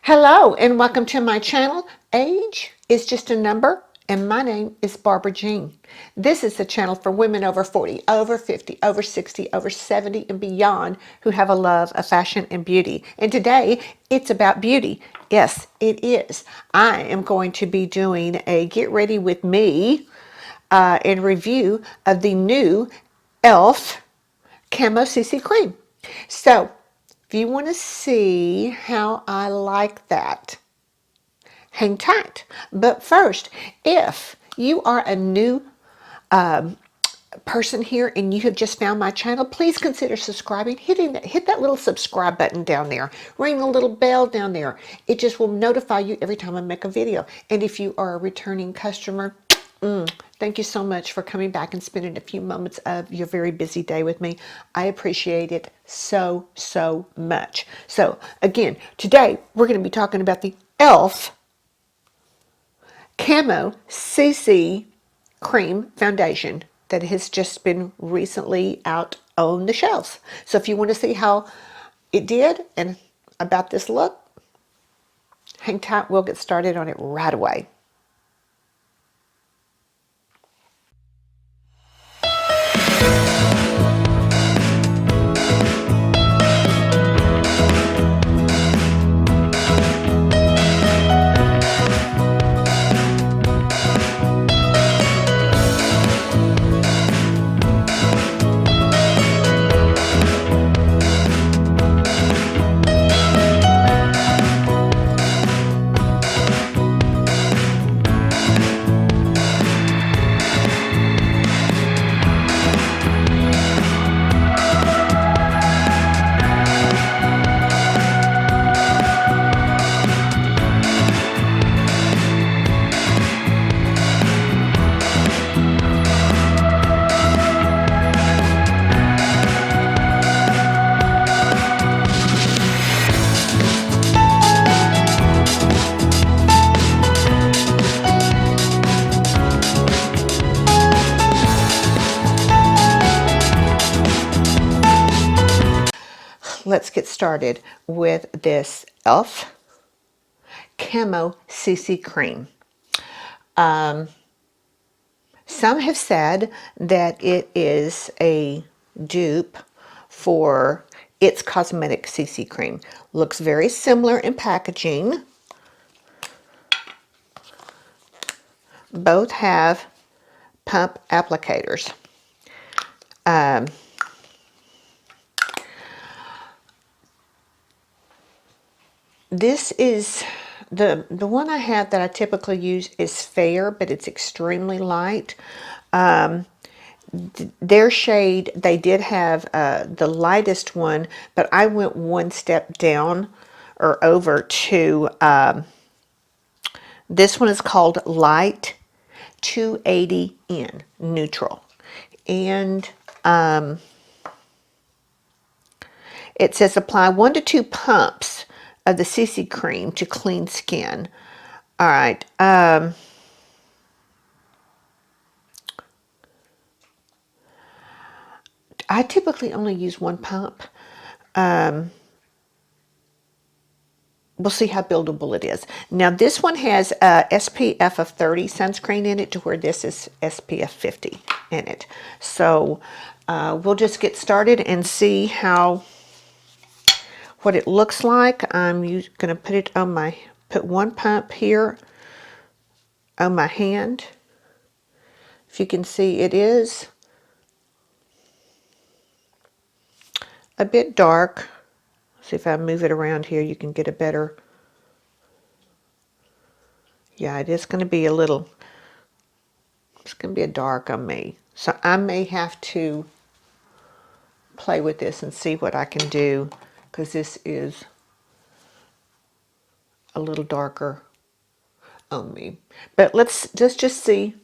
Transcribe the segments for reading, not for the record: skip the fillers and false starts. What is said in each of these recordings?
Hello and welcome to my channel. Age is just a number and my name is Barbara Jean. This is the channel for women over 40, over 50, over 60, over 70 and beyond who have a love of fashion and beauty. And today it's about beauty. Yes, it is. I am going to be doing a get ready with me and review of the new Elf Camo CC Cream. So if you want to see how I like that, hang tight. But first, if you are a new person here and you have just found my channel, please consider subscribing. Hit that little subscribe button down there. Ring the little bell down there. It just will notify you every time I make a video. And if you are a returning customer, thank you so much for coming back and spending a few moments of your very busy day with me. I appreciate it so, so much. So again, today we're going to be talking about the Elf Camo CC Cream Foundation that has just been recently out on the shelves. So if you want to see how it did and about this look, hang tight. We'll get started on it right away. Let's get started with this Elf Camo CC Cream. Some have said that it is a dupe for its Cosmetic CC Cream. Looks very similar in packaging. Both have pump applicators. This is the one I have that I typically use is fair, but it's extremely light. Their shade, they did have the lightest one, but I went one step down or over to this one is called Light 280N Neutral. And it says apply 1 to 2 pumps of the CC cream to clean skin. All right. I typically only use 1 pump. We'll see how buildable it is. Now this one has SPF of 30 sunscreen in it, to where this is SPF 50 in it. So we'll just get started and see what it looks like. I'm going to put it on put 1 pump here on my hand. If you can see, it is a bit dark. See if I move it around here, you can get a better. Yeah, it is going to be it's going to be a dark on me. So I may have to play with this and see what I can do, because this is a little darker on me. But let's just see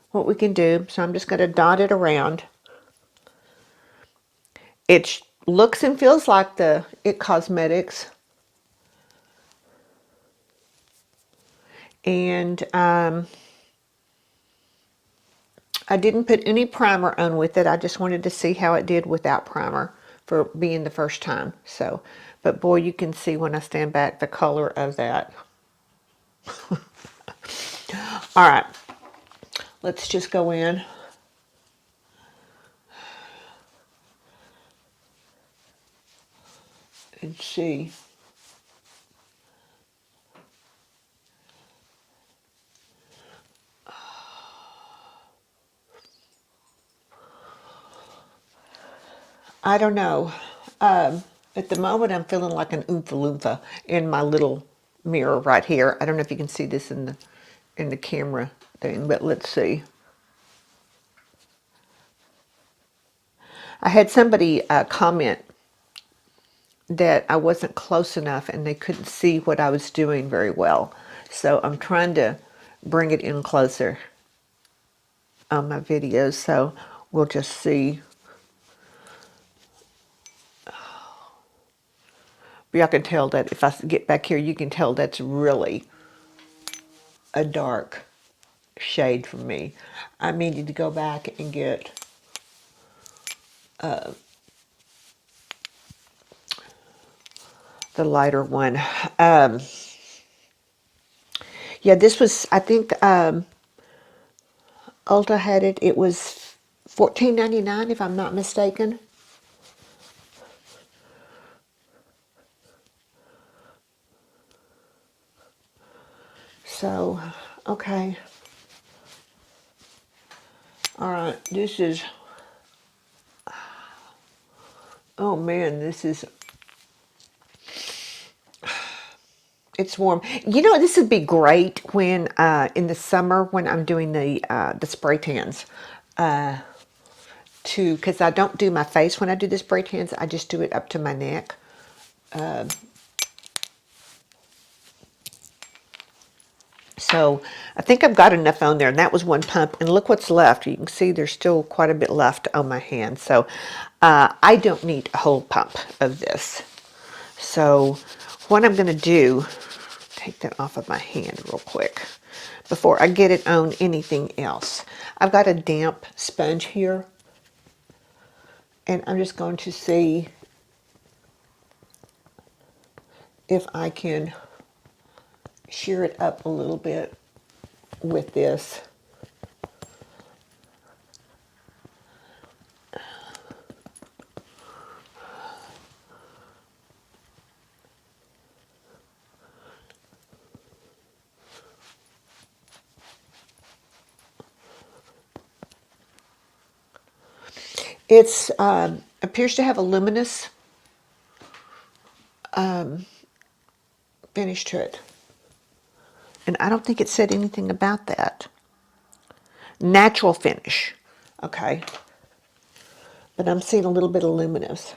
what we can do. So I'm just going to dot it around. It looks and feels like the It Cosmetics. And I didn't put any primer on with it. I just wanted to see how it did without primer. for being the first time. So, but boy, you can see when I stand back the color of that. All right, let's just go in. And see. I don't know. At the moment, I'm feeling like an Oompa Loompa in my little mirror right here. I don't know if you can see this in the camera thing, but let's see. I had somebody comment that I wasn't close enough and they couldn't see what I was doing very well. So I'm trying to bring it in closer on my videos. So we'll just see. Y'all can tell that if I get back here, you can tell that's really a dark shade for me. I needed to go back and get the lighter one. Yeah, this was, I think, Ulta had it. It was $14.99 if I'm not mistaken. So, okay. All right, this is, oh man, this is, it's warm. You know, this would be great when, in the summer when I'm doing the spray tans. Because I don't do my face when I do the spray tans. I just do it up to my neck. So I think I've got enough on there, and that was one pump. And look what's left. You can see there's still quite a bit left on my hand. So I don't need a whole pump of this. So what I'm going to do, take that off of my hand real quick before I get it on anything else. I've got a damp sponge here, and I'm just going to see if I can shear it up a little bit with this. It's appears to have a luminous finish to it. And I don't think it said anything about that. Natural finish. Okay. But I'm seeing a little bit of luminous.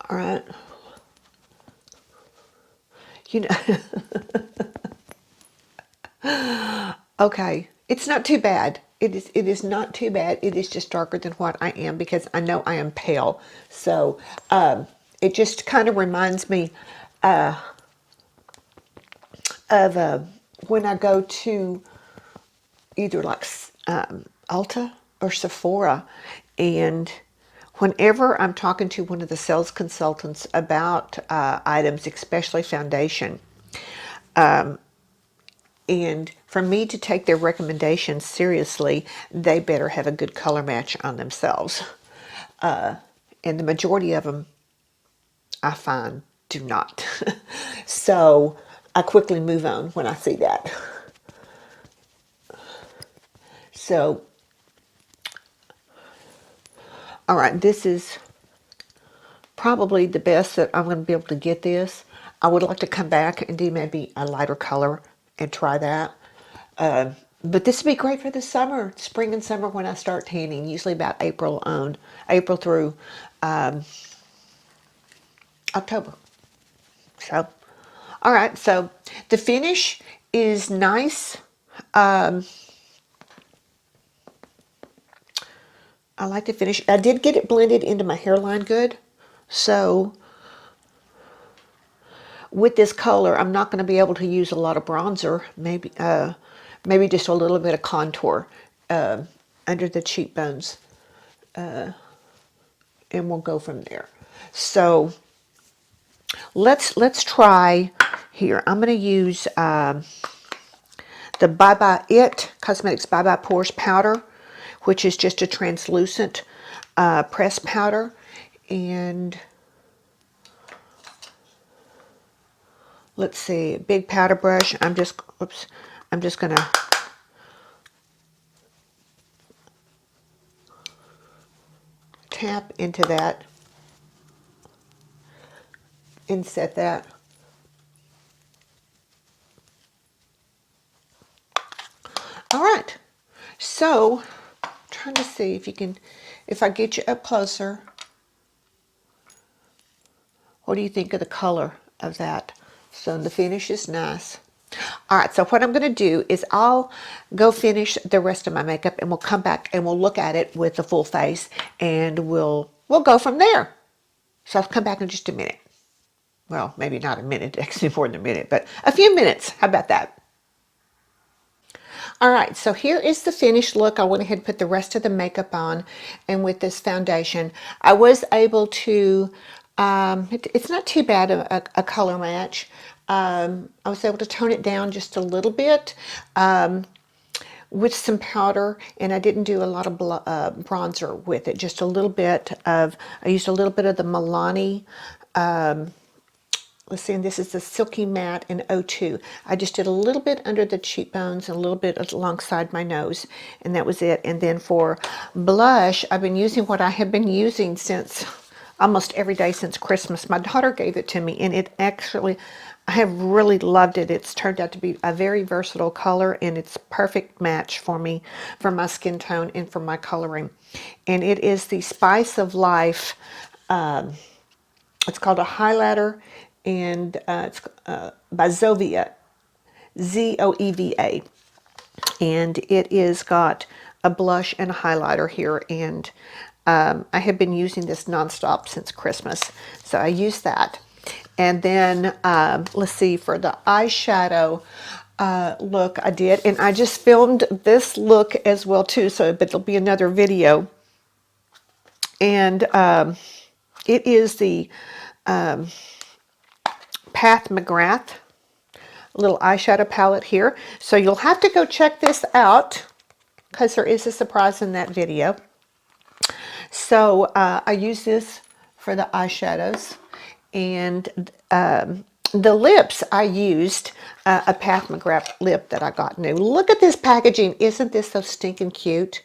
All right. You know, okay. It's not too bad. It is not too bad. It is just darker than what I am because I know I am pale. So it just kind of reminds me of when I go to either like Ulta or Sephora, and whenever I'm talking to one of the sales consultants about items, especially foundation, and for me to take their recommendations seriously, they better have a good color match on themselves. And the majority of them, I find, do not. So I quickly move on when I see that. So, all right, this is probably the best that I'm going to be able to get this. I would like to come back and do maybe a lighter color and try that. But this would be great for the summer, spring and summer when I start tanning, usually about April through October. So, all right, so the finish is nice. I like the finish. I did get it blended into my hairline good. So with this color, I'm not going to be able to use a lot of bronzer. Maybe just a little bit of contour under the cheekbones, and we'll go from there. So let's try here. I'm going to use the Bye Bye It Cosmetics Bye Bye Pores powder, which is just a translucent press powder, and let's see, big powder brush. I'm just gonna tap into that and set that. All right, so I'm trying to see if I get you up closer, what do you think of the color of that? So the finish is nice. All right, so what I'm going to do is I'll go finish the rest of my makeup, and we'll come back and we'll look at it with the full face, and we'll go from there. So I'll come back in just a minute. Well, maybe not a minute, actually more than a minute, but a few minutes. How about that? All right, so here is the finished look. I went ahead and put the rest of the makeup on, and with this foundation, I was able to, it's not too bad a color match. I was able to tone it down just a little bit with some powder, and I didn't do a lot of bronzer with it, just a little bit of, I used a little bit of the Milani, let's see, and this is the Silky Matte in 02. I just did a little bit under the cheekbones and a little bit alongside my nose, and that was it. And then for blush, I've been using what I have been using since almost every day since Christmas. My daughter gave it to me, and it actually, I have really loved it. It's turned out to be a very versatile color, and it's a perfect match for me, for my skin tone and for my coloring. And it is the Spice of Life. It's called a highlighter, and it's by Zovia, Zoeva, and it is got a blush and a highlighter here, and I have been using this nonstop since Christmas, so I use that. And then let's see, for the eyeshadow look, I did, and I just filmed this look as well too, so but there'll be another video. And it is the Pat McGrath little eyeshadow palette here. So you'll have to go check this out because there is a surprise in that video. So I use this for the eyeshadows, and the lips, I used a Pat McGrath lip that I got new. Look at this packaging. Isn't this so stinking cute?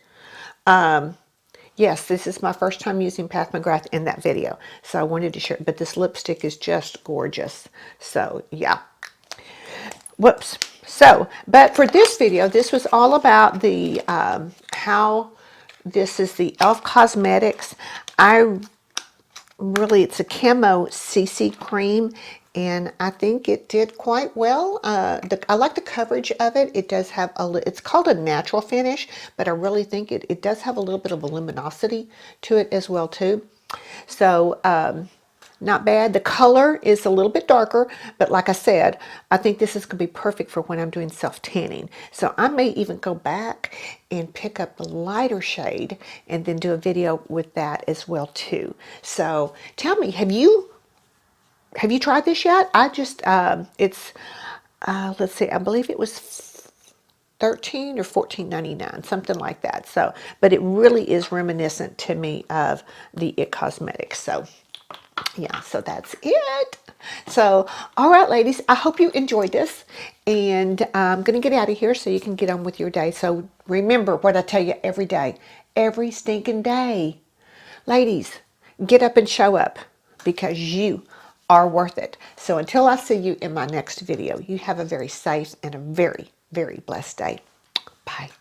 Yes, this is my first time using Pat McGrath in that video, so I wanted to share it, but this lipstick is just gorgeous. So, yeah. Whoops. So, but for this video, this was all about the, how this is the Elf Cosmetics. It's a Camo CC Cream, and I think it did quite well. I like the coverage of it. It does have it's called a natural finish, but I really think it does have a little bit of a luminosity to it as well too. So not bad. The color is a little bit darker, but like I said, I think this is going to be perfect for when I'm doing self-tanning. So I may even go back and pick up the lighter shade and then do a video with that as well too. So tell me, have you tried this yet? I just, let's see, I believe it was $13 or $14.99, something like that. So, but it really is reminiscent to me of the It Cosmetics. So yeah, so that's it. So, all right, ladies, I hope you enjoyed this, and I'm going to get out of here so you can get on with your day. So remember what I tell you every day, every stinking day. Ladies, get up and show up, because you are worth it. So until I see you in my next video, you have a very safe and a very, very blessed day. Bye.